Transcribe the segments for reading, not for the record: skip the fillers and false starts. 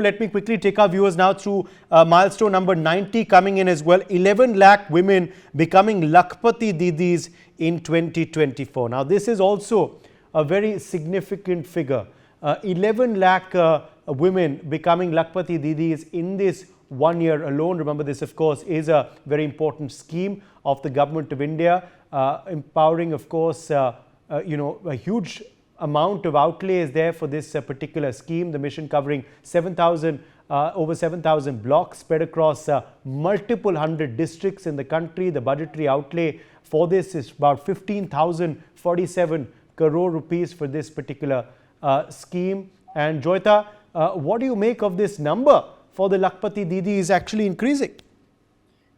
let me quickly take our viewers now through milestone number 90 coming in as well. 11 lakh women becoming Lakhpati Didis in 2024. Now, this is also a very significant figure. 11 lakh women becoming Lakhpati Didis in this 1 year alone. Remember, this, of course, is a very important scheme of the Government of India, empowering, of course, a huge amount of outlay is there for this particular scheme. The mission covering over 7,000 blocks spread across multiple hundred districts in the country. The budgetary outlay for this is about 15,047 crore rupees for this particular scheme. And Joyita, what do you make of this number for the Lakhpati Didi is actually increasing?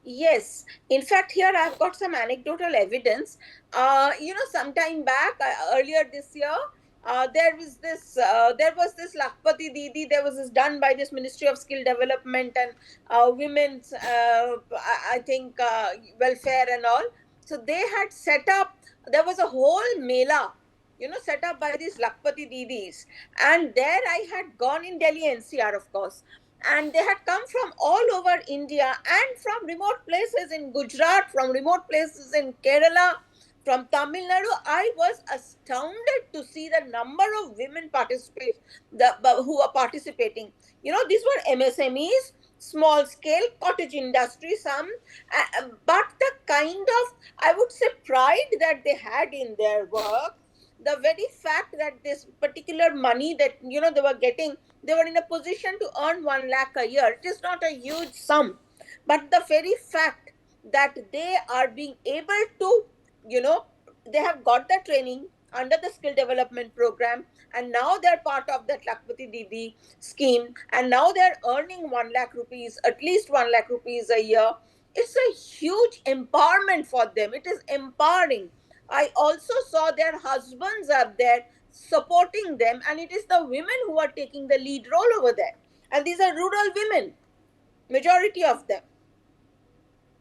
Yes, in fact, here I've got some anecdotal evidence. Sometime back, earlier this year, there was this Lakhpati Didi. There was this done by this Ministry of Skill Development and Women's, I think, welfare and all. So they had set up. There was a whole mela, set up by these Lakhpati Didis, and there I had gone in Delhi NCR, of course. And they had come from all over India and from remote places in Gujarat, from remote places in Kerala, from Tamil Nadu. I was astounded to see the number of women who are participating. These were MSMEs, small scale cottage industry, some, but the kind of, I would say, pride that they had in their work, the very fact that this particular money that they were getting, they were in a position to earn 1 lakh a year. It is not a huge sum, but the very fact that they are being able to, they have got the training under the skill development program, and now they're part of that Lakhpati Didi scheme, and now they're earning 1 lakh rupees, at least 1 lakh rupees a year. It's a huge empowerment for them. It is empowering. I also saw their husbands up there supporting them, and it is the women who are taking the lead role over there. And these are rural women, majority of them.